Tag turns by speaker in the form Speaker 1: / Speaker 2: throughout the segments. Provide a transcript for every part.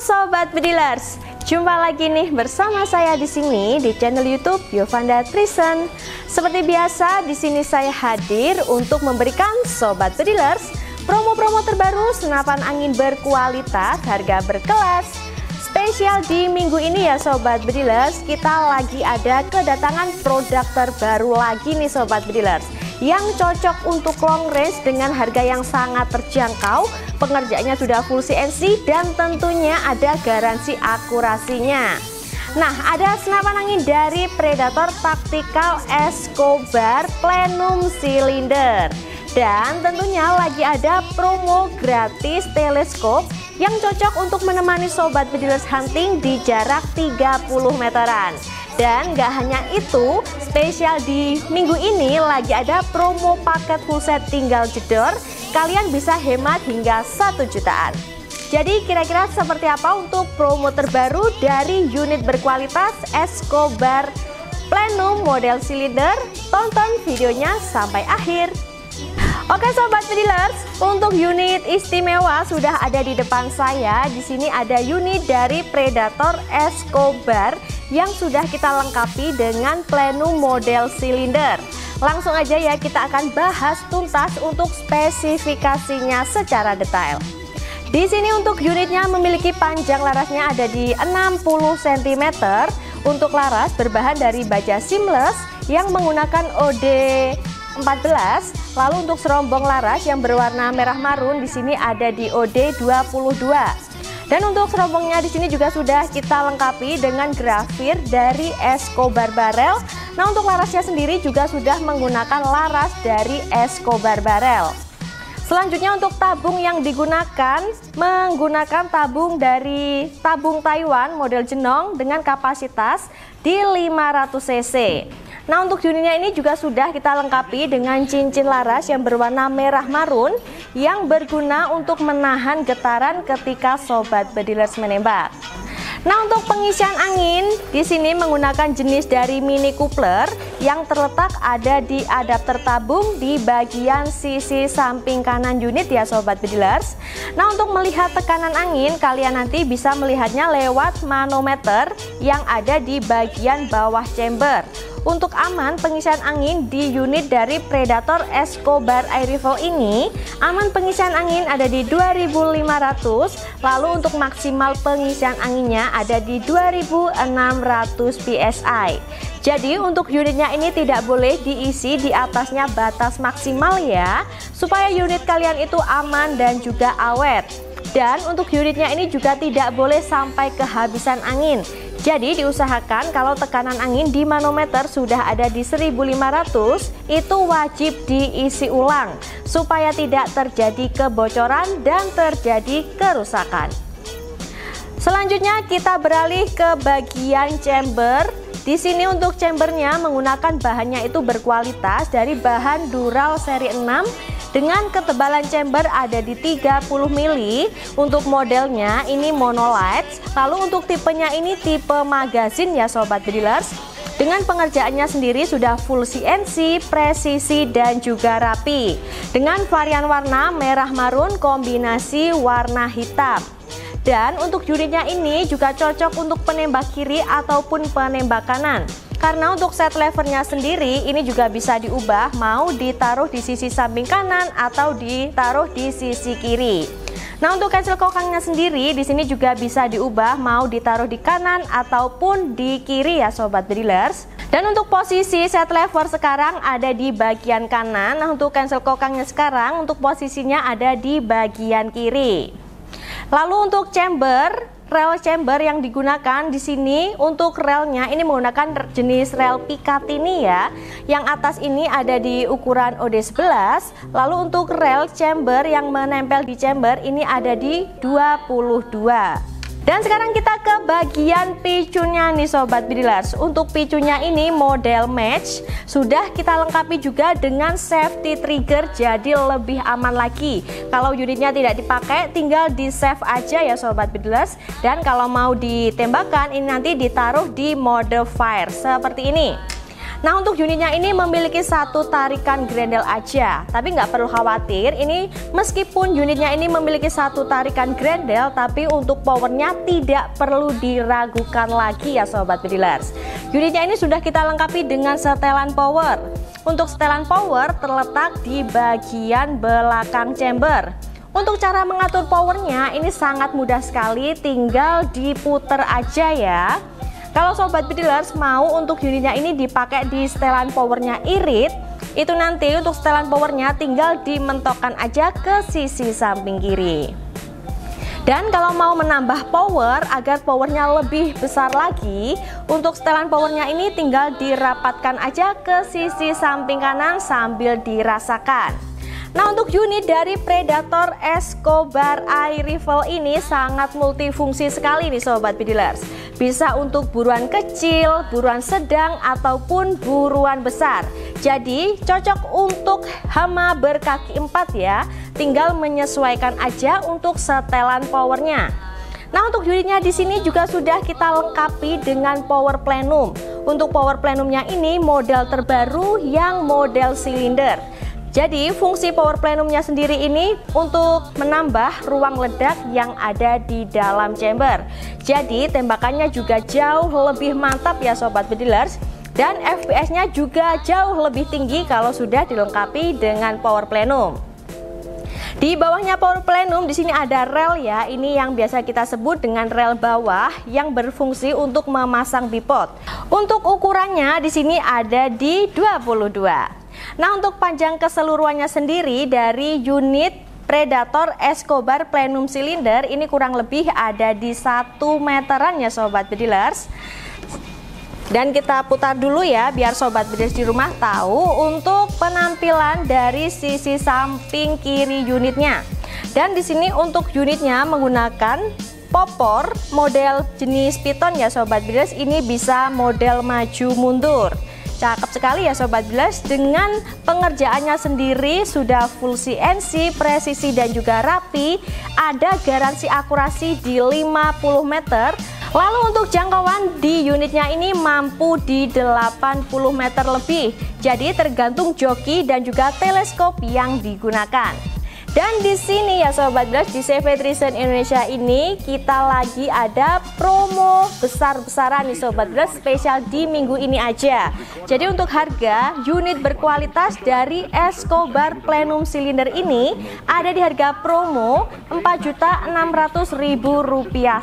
Speaker 1: Sobat Bedilers, jumpa lagi nih bersama saya di sini di channel YouTube Yovanda Trison. Seperti biasa, di sini saya hadir untuk memberikan Sobat Bedilers promo-promo terbaru senapan angin berkualitas, harga berkelas. Spesial di minggu ini ya Sobat Bedilers, kita lagi ada kedatangan produk terbaru lagi nih Sobat Bedilers, yang cocok untuk long range dengan harga yang sangat terjangkau. Pengerjaannya sudah full CNC dan tentunya ada garansi akurasinya. Nah, ada senapan angin dari Predator Tactical Escobar Plenum Cylinder. Dan tentunya lagi ada promo gratis teleskop yang cocok untuk menemani Sobat Bedilers hunting di jarak 30 meteran. Dan gak hanya itu, spesial di minggu ini lagi ada promo paket full set tinggal jedor. Kalian bisa hemat hingga 1 jutaan. Jadi kira-kira seperti apa untuk promo terbaru dari unit berkualitas Escobar Plenum model silinder? Tonton videonya sampai akhir. Oke Sobat Bedilers, untuk unit istimewa sudah ada di depan saya. Di sini ada unit dari Predator Escobar yang sudah kita lengkapi dengan Plenum model silinder. Langsung aja ya, kita akan bahas tuntas untuk spesifikasinya secara detail. Di sini untuk unitnya memiliki panjang larasnya ada di 60 cm. Untuk laras berbahan dari baja seamless yang menggunakan OD 14. Lalu untuk serombong laras yang berwarna merah marun di sini ada di OD 22. Dan untuk serombongnya di sini juga sudah kita lengkapi dengan grafir dari Escobar Barrel. Nah, untuk larasnya sendiri juga sudah menggunakan laras dari Escobar Barrel. Selanjutnya untuk tabung yang digunakan menggunakan tabung dari tabung Taiwan model Jenong dengan kapasitas di 500 cc. Nah, untuk unitnya ini juga sudah kita lengkapi dengan cincin laras yang berwarna merah marun yang berguna untuk menahan getaran ketika Sobat Bedilers menembak. Nah, untuk pengisian angin di sini menggunakan jenis dari mini coupler yang terletak ada di adapter tabung di bagian sisi samping kanan unit ya Sobat Bedilers. Nah, untuk melihat tekanan angin kalian nanti bisa melihatnya lewat manometer yang ada di bagian bawah chamber. Untuk aman pengisian angin di unit dari Predator Escobar Air Rifle ini, aman pengisian angin ada di 2500, lalu untuk maksimal pengisian anginnya ada di 2600 PSI. Jadi untuk unitnya ini tidak boleh diisi di atasnya batas maksimal ya, supaya unit kalian itu aman dan juga awet. Dan untuk unitnya ini juga tidak boleh sampai kehabisan angin. Jadi diusahakan kalau tekanan angin di manometer sudah ada di 1500, itu wajib diisi ulang supaya tidak terjadi kebocoran dan terjadi kerusakan. Selanjutnya kita beralih ke bagian chamber. Di sini untuk chambernya menggunakan bahannya itu berkualitas dari bahan Dural seri 6 dengan ketebalan chamber ada di 30 mili. Untuk modelnya ini monolight. Lalu untuk tipenya ini tipe magazine ya Sobat Bedilers. Dengan pengerjaannya sendiri sudah full CNC, presisi dan juga rapi. Dengan varian warna merah marun kombinasi warna hitam. Dan untuk unitnya ini juga cocok untuk penembak kiri ataupun penembak kanan. Karena untuk set levernya sendiri ini juga bisa diubah mau ditaruh di sisi samping kanan atau ditaruh di sisi kiri. Nah, untuk cancel kokangnya sendiri di sini juga bisa diubah mau ditaruh di kanan ataupun di kiri ya Sobat Bedilers. Dan untuk posisi set lever sekarang ada di bagian kanan. Nah, untuk cancel kokangnya sekarang untuk posisinya ada di bagian kiri. Lalu untuk rel chamber yang digunakan di sini untuk relnya ini menggunakan jenis rel Picatinny ya. Yang atas ini ada di ukuran OD11. Lalu untuk rel chamber yang menempel di chamber ini ada di 22. Dan sekarang kita ke bagian picunya nih Sobat Bedilers. Untuk picunya ini model match, sudah kita lengkapi juga dengan safety trigger, jadi lebih aman lagi. Kalau unitnya tidak dipakai tinggal di save aja ya Sobat Bedilers. Dan kalau mau ditembakkan ini nanti ditaruh di mode fire seperti ini. Nah, untuk unitnya ini memiliki satu tarikan grendel aja, tapi nggak perlu khawatir. Ini meskipun unitnya ini memiliki satu tarikan grendel, tapi untuk powernya tidak perlu diragukan lagi ya Sobat Bedilers. Unitnya ini sudah kita lengkapi dengan setelan power. Untuk setelan power terletak di bagian belakang chamber. Untuk cara mengatur powernya ini sangat mudah sekali, tinggal diputer aja ya. Kalau Sobat Bedilers mau untuk unitnya ini dipakai di setelan powernya irit, itu nanti untuk setelan powernya tinggal dimentokkan aja ke sisi samping kiri. Dan kalau mau menambah power agar powernya lebih besar lagi, untuk setelan powernya ini tinggal dirapatkan aja ke sisi samping kanan sambil dirasakan. Nah, untuk unit dari Predator Escobar Air Rifle ini sangat multifungsi sekali nih Sobat Bedilers. Bisa untuk buruan kecil, buruan sedang, ataupun buruan besar. Jadi cocok untuk hama berkaki 4 ya. Tinggal menyesuaikan aja untuk setelan powernya. Nah, untuk unitnya di sini juga sudah kita lengkapi dengan power plenum. Untuk power plenumnya ini model terbaru yang model silinder. Jadi fungsi power plenumnya sendiri ini untuk menambah ruang ledak yang ada di dalam chamber. Jadi tembakannya juga jauh lebih mantap ya Sobat Bedilers. Dan FPS-nya juga jauh lebih tinggi kalau sudah dilengkapi dengan power plenum. Di bawahnya power plenum di sini ada rel ya. Ini yang biasa kita sebut dengan rel bawah yang berfungsi untuk memasang bipod. Untuk ukurannya di sini ada di 22. Nah, untuk panjang keseluruhannya sendiri dari unit Predator Escobar Plenum Cylinder ini kurang lebih ada di 1 meteran ya Sobat Bedilers. Dan kita putar dulu ya biar Sobat Bedilers di rumah tahu untuk penampilan dari sisi samping kiri unitnya. Dan di sini untuk unitnya menggunakan popor model jenis piton ya Sobat Bedilers. Ini bisa model maju mundur. Cakep sekali ya Sobat Bedilers, dengan pengerjaannya sendiri sudah full CNC, presisi dan juga rapi. Ada garansi akurasi di 50 meter. Lalu untuk jangkauan di unitnya ini mampu di 80 meter lebih. Jadi tergantung joki dan juga teleskop yang digunakan. Dan di sini ya Sobat Bedilers, di CV Trison Indonesia ini kita lagi ada promo besar-besaran nih Sobat Bedilers, spesial di minggu ini aja. Jadi untuk harga unit berkualitas dari Escobar Plenum Cylinder ini ada di harga promo Rp4.600.000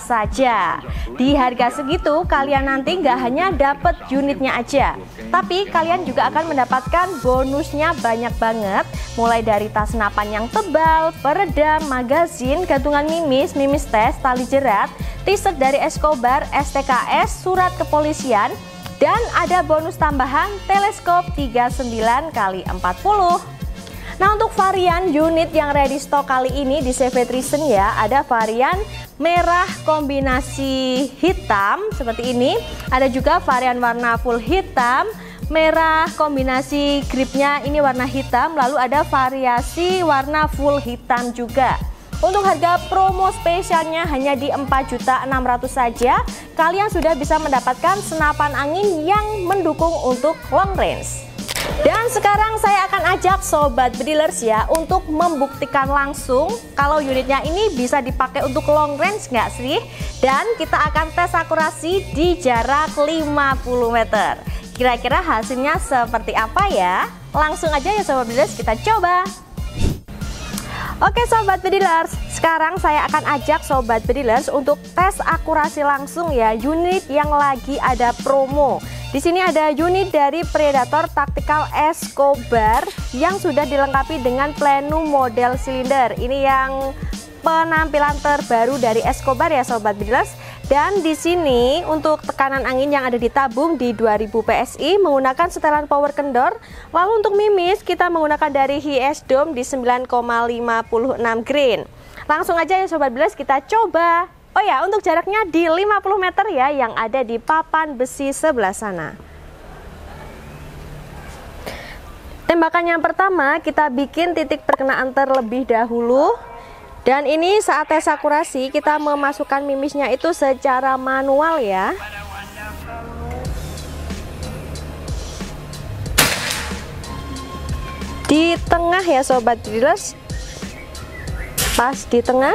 Speaker 1: saja. Di harga segitu kalian nanti nggak hanya dapat unitnya aja, tapi kalian juga akan mendapatkan bonusnya banyak banget, mulai dari tas senapan yang tebal, peredam, magazin, gantungan mimis, mimis tes, tali jerat, t-shirt dari Escobar, STKS, surat kepolisian, dan ada bonus tambahan teleskop 39x40. Nah, untuk varian unit yang ready stock kali ini di CV Trison ya, ada varian merah kombinasi hitam seperti ini, ada juga varian warna full hitam, merah kombinasi gripnya ini warna hitam, lalu ada variasi warna full hitam juga. Untuk harga promo spesialnya hanya di 4.600.000 saja, kalian sudah bisa mendapatkan senapan angin yang mendukung untuk long range. Dan sekarang saya akan ajak Sobat Bedilers ya untuk membuktikan langsung kalau unitnya ini bisa dipakai untuk long range nggak sih? Dan kita akan tes akurasi di jarak 50 meter. Kira-kira hasilnya seperti apa ya? Langsung aja ya Sobat Bedilers, kita coba. Oke Sobat Bedilers, sekarang saya akan ajak Sobat Bedilers untuk tes akurasi langsung ya unit yang lagi ada promo. Di sini ada unit dari Predator Tactical Escobar yang sudah dilengkapi dengan plenum model silinder. Ini yang penampilan terbaru dari Escobar ya Sobat Bedilers. Dan di sini untuk tekanan angin yang ada di tabung di 2000 PSI menggunakan setelan power kendor. Lalu untuk mimis kita menggunakan dari HS Dome di 9,56 grain. Langsung aja ya Sobat Bedilers, kita coba. Oh ya, untuk jaraknya di 50 meter ya yang ada di papan besi sebelah sana. Tembakan yang pertama kita bikin titik perkenaan terlebih dahulu. Dan ini saat tes akurasi kita memasukkan mimisnya itu secara manual ya. di tengah ya sobat drillers, pas di tengah.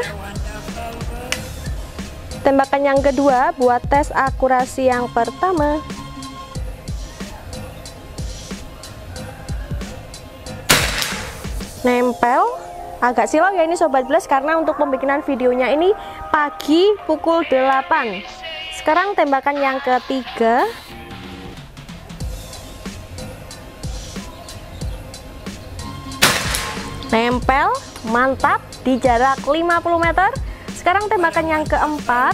Speaker 1: Tembakan yang kedua buat tes akurasi yang pertama. Nempel. Agak silau ya ini sobat drillers, karena untuk pembikinan videonya ini pagi pukul 8. Sekarang tembakan yang ketiga. Nempel, mantap, di jarak 50 meter. Sekarang tembakan yang keempat.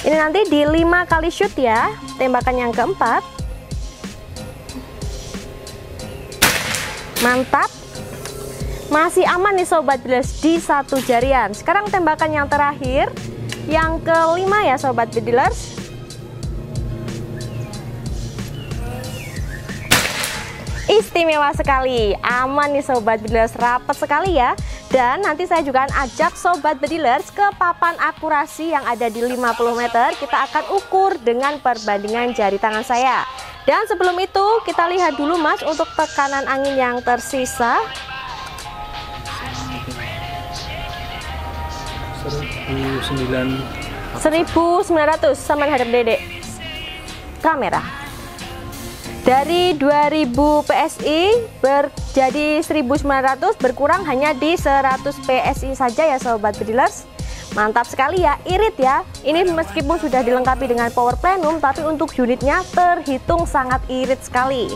Speaker 1: Ini nanti di 5 kali shoot ya, tembakan yang keempat. Mantap. Masih aman nih sobat drillers di satu jarian. Sekarang tembakan yang terakhir, yang kelima ya sobat drillers. Istimewa sekali, aman nih sobat drillers, rapet sekali ya. Dan nanti saya juga akan ajak sobat drillers ke papan akurasi yang ada di 50 meter. Kita akan ukur dengan perbandingan jari tangan saya. Dan sebelum itu kita lihat dulu mas untuk tekanan angin yang tersisa. 1900 sama hadap dedek kamera. Dari 2000 PSI jadi 1900, berkurang hanya di 100 PSI saja ya sobat drillers. Mantap sekali ya, irit ya. Ini meskipun sudah dilengkapi dengan power plenum, tapi untuk unitnya terhitung sangat irit sekali.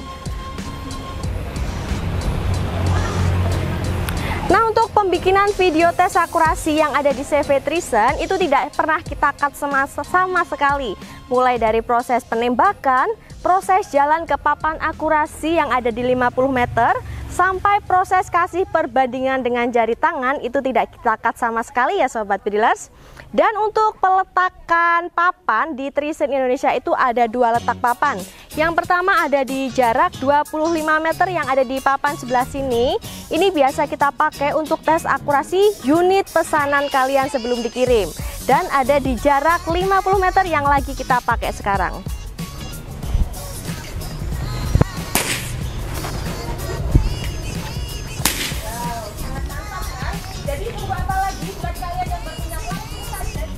Speaker 1: Nah, untuk pembikinan video tes akurasi yang ada di CV Trison itu tidak pernah kita cut sama sekali. Mulai dari proses penembakan, proses jalan ke papan akurasi yang ada di 50 meter, sampai proses kasih perbandingan dengan jari tangan itu tidak kita cut sama sekali ya sobat drillers. Dan untuk peletakan papan di Trison Indonesia itu ada 2 letak papan. Yang pertama ada di jarak 25 meter yang ada di papan sebelah sini. Ini biasa kita pakai untuk tes akurasi unit pesanan kalian sebelum dikirim. Dan ada di jarak 50 meter yang lagi kita pakai sekarang. Jadi tunggu apa lagi buat kalian yang berminat langsung saja.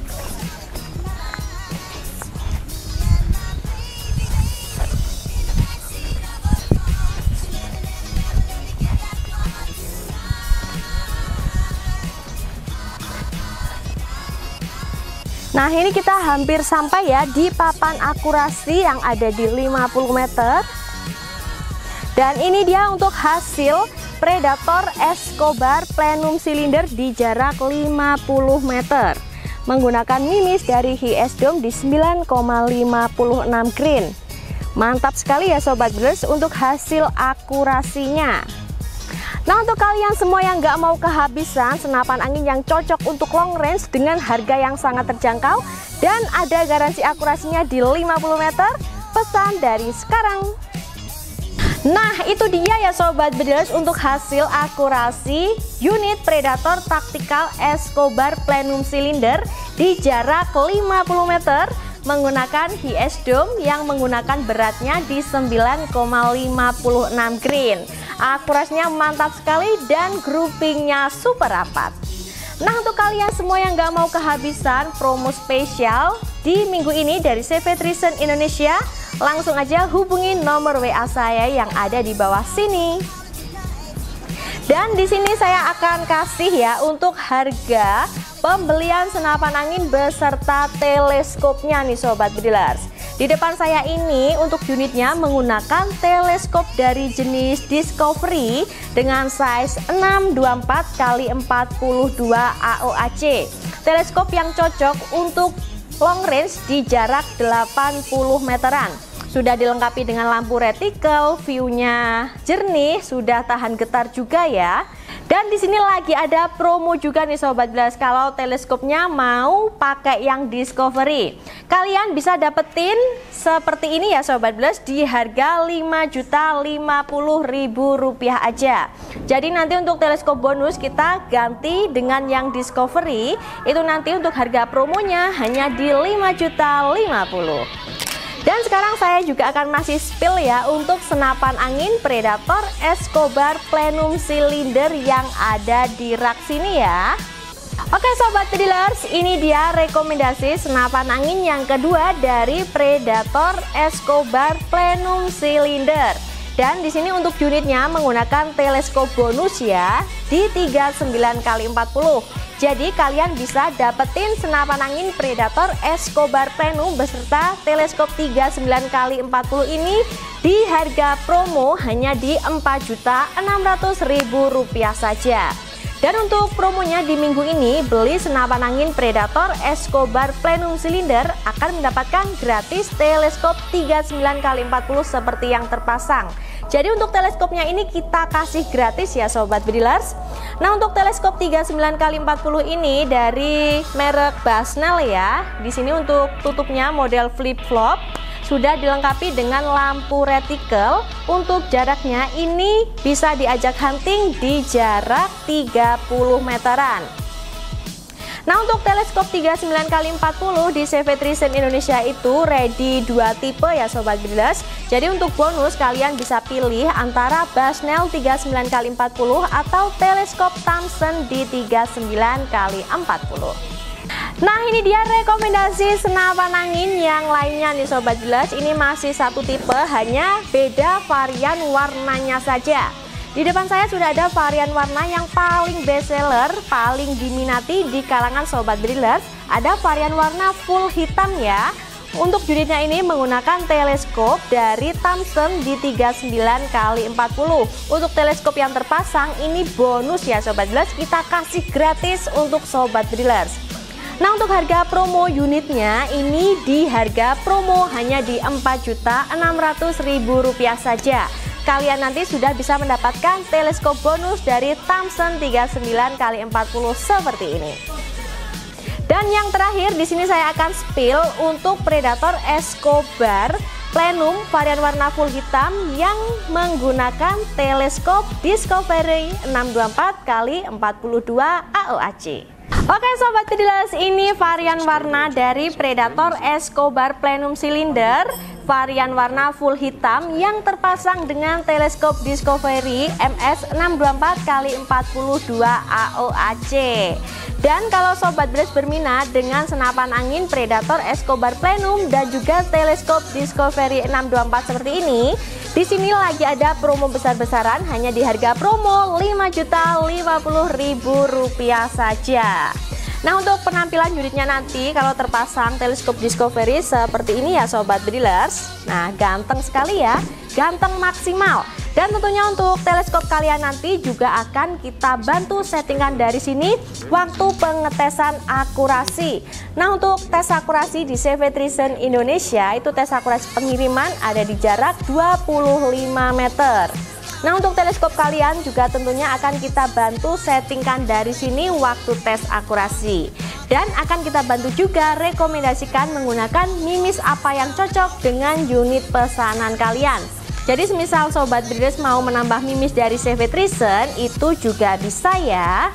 Speaker 1: Nah, ini kita hampir sampai ya di papan akurasi yang ada di 50 meter. Dan ini dia untuk hasil Predator Escobar Plenum Cylinder di jarak 50 meter. Menggunakan mimis dari HS Dome di 9,56 grain. Mantap sekali ya sobat drillers untuk hasil akurasinya. Nah, untuk kalian semua yang nggak mau kehabisan senapan angin yang cocok untuk long range dengan harga yang sangat terjangkau dan ada garansi akurasinya di 50 meter, pesan dari sekarang. Nah, itu dia ya sobat drillers untuk hasil akurasi unit Predator Tactical Escobar Plenum Cylinder di jarak 50 meter menggunakan HS Dome yang menggunakan beratnya di 9,56 grain. Akurasinya mantap sekali dan groupingnya super rapat. Nah, untuk kalian semua yang nggak mau kehabisan promo spesial di minggu ini dari CV Trison Indonesia, langsung aja hubungi nomor WA saya yang ada di bawah sini. Dan di sini saya akan kasih ya untuk harga pembelian senapan angin beserta teleskopnya nih sobat drillers. Di depan saya ini untuk unitnya menggunakan teleskop dari jenis Discovery dengan size 624 x 42 AOAC. Teleskop yang cocok untuk long range di jarak 80 meteran. Sudah dilengkapi dengan lampu reticle, view-nya jernih, sudah tahan getar juga ya. Dan di sini lagi ada promo juga nih sobat drillers, kalau teleskopnya mau pakai yang Discovery. Kalian bisa dapetin seperti ini ya sobat drillers di harga Rp5.050.000 aja. Jadi nanti untuk teleskop bonus kita ganti dengan yang Discovery, itu nanti untuk harga promonya hanya di Rp5.050.000. Dan sekarang saya juga akan masih spill ya untuk senapan angin Predator Escobar Plenum Cylinder yang ada di rak sini ya. Oke Sobat Pedilers, ini dia rekomendasi senapan angin yang kedua dari Predator Escobar Plenum Cylinder. Dan di sini untuk unitnya menggunakan teleskop bonus ya di 39x40. Jadi kalian bisa dapetin senapan angin Predator Escobar Plenum beserta teleskop 39x40 ini di harga promo hanya di Rp4.600.000 saja. Dan untuk promonya di minggu ini, beli senapan angin Predator Escobar Plenum Cylinder akan mendapatkan gratis teleskop 39x40 seperti yang terpasang. Jadi untuk teleskopnya ini kita kasih gratis ya Sobat Pedilers. Nah untuk teleskop 39x40 ini dari merek Basnel ya. Di sini untuk tutupnya model flip flop. Sudah dilengkapi dengan lampu retikel. Untuk jaraknya ini bisa diajak hunting di jarak 30 meteran. Nah untuk teleskop 39x40 di CV Trison Indonesia itu ready 2 tipe ya Sobat Pedilers. Jadi untuk bonus kalian bisa pilih antara Basnel 39x40 atau teleskop Thomson di 39x40. Nah ini dia rekomendasi senapan angin yang lainnya nih Sobat Pedilers. Ini masih satu tipe, hanya beda varian warnanya saja. Di depan saya sudah ada varian warna yang paling best seller, paling diminati di kalangan Sobat Pedilers. Ada varian warna full hitam ya. Untuk unitnya ini menggunakan teleskop dari Thomson di 39x40. Untuk teleskop yang terpasang ini bonus ya Sobat Pedilers, kita kasih gratis untuk Sobat Pedilers. Nah untuk harga promo unitnya ini di harga promo hanya di Rp4.600.000 saja. Kalian nanti sudah bisa mendapatkan teleskop bonus dari Thomson 39x40 seperti ini. Dan yang terakhir di sini saya akan spill untuk Predator Escobar Plenum varian warna full hitam yang menggunakan teleskop Discovery 624x42 AOAC. Oke Sobat Pedilers, ini varian warna dari Predator Escobar Plenum Cylinder, varian warna full hitam yang terpasang dengan teleskop Discovery MS624x42 AOAC. Dan kalau Sobat Pedilers berminat dengan senapan angin Predator Escobar Plenum dan juga teleskop Discovery 624 seperti ini, di sini lagi ada promo besar-besaran hanya di harga promo Rp5.050.000 saja. Nah untuk penampilan unitnya nanti kalau terpasang teleskop Discovery seperti ini ya Sobat Pedilers. Nah ganteng sekali ya, ganteng maksimal. Dan tentunya untuk teleskop kalian nanti juga akan kita bantu settingan dari sini waktu pengetesan akurasi. Nah untuk tes akurasi di CV Trison Indonesia itu tes akurasi pengiriman ada di jarak 25 meter. Nah untuk teleskop kalian juga tentunya akan kita bantu settingkan dari sini waktu tes akurasi. Dan akan kita bantu juga rekomendasikan menggunakan mimis apa yang cocok dengan unit pesanan kalian. Jadi semisal Sobat Pedilers mau menambah mimis dari CV Trison itu juga bisa ya.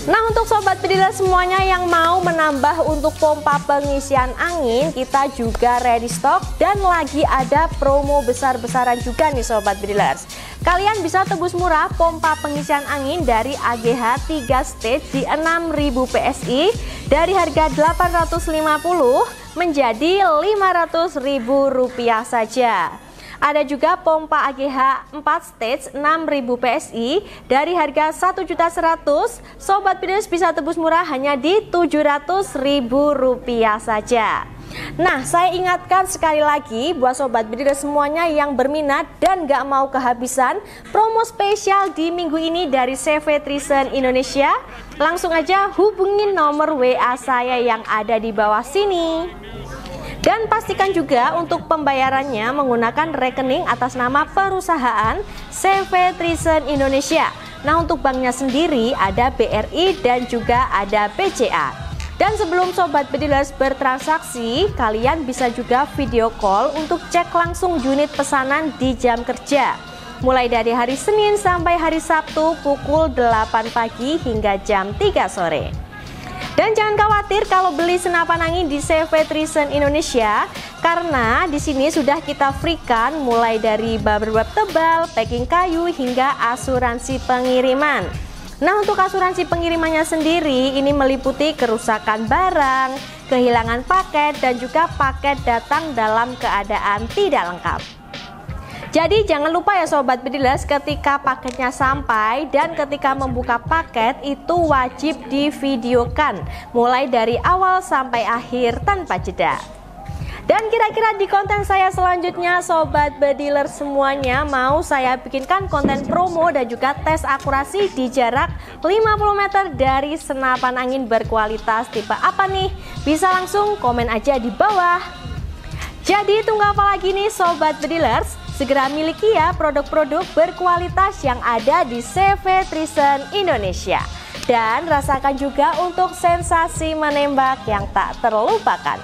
Speaker 1: Nah untuk Sobat Pedilers semuanya yang mau menambah untuk pompa pengisian angin, kita juga ready stock dan lagi ada promo besar-besaran juga nih Sobat Pedilers. Kalian bisa tebus murah pompa pengisian angin dari AGH 3 stage di 6000 PSI dari harga Rp850 menjadi Rp500.000 saja. Ada juga pompa AGH 4 stage 6000 PSI dari harga Rp1.100.000, Sobat Pedilers bisa tebus murah hanya di Rp700.000 saja. Nah, saya ingatkan sekali lagi buat Sobat Pedilers semuanya yang berminat dan gak mau kehabisan promo spesial di minggu ini dari CV Trison Indonesia, langsung aja hubungin nomor WA saya yang ada di bawah sini. Dan pastikan juga untuk pembayarannya menggunakan rekening atas nama perusahaan CV Trison Indonesia. Nah untuk banknya sendiri ada BRI dan juga ada BCA. Dan sebelum Sobat Pedilers bertransaksi, kalian bisa juga video call untuk cek langsung unit pesanan di jam kerja. Mulai dari hari Senin sampai hari Sabtu pukul 8 pagi hingga jam 3 sore. Dan jangan khawatir kalau beli senapan angin di CV Trison Indonesia, karena di sini sudah kita freekan mulai dari bumper web tebal, packing kayu, hingga asuransi pengiriman. Nah, untuk asuransi pengirimannya sendiri ini meliputi kerusakan barang, kehilangan paket, dan juga paket datang dalam keadaan tidak lengkap. Jadi jangan lupa ya Sobat Bedilers, ketika paketnya sampai dan ketika membuka paket itu wajib divideokan mulai dari awal sampai akhir tanpa jeda. Dan kira-kira di konten saya selanjutnya Sobat Bedilers semuanya mau saya bikinkan konten promo dan juga tes akurasi di jarak 50 meter dari senapan angin berkualitas tipe apa nih? Bisa langsung komen aja di bawah. Jadi tunggu apa lagi nih Sobat Bedilers? Segera miliki ya produk-produk berkualitas yang ada di CV Trison Indonesia. Dan rasakan juga untuk sensasi menembak yang tak terlupakan.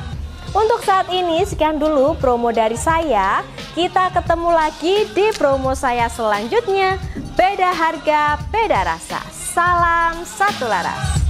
Speaker 1: Untuk saat ini sekian dulu promo dari saya. Kita ketemu lagi di promo saya selanjutnya. Beda harga, beda rasa. Salam satu laras.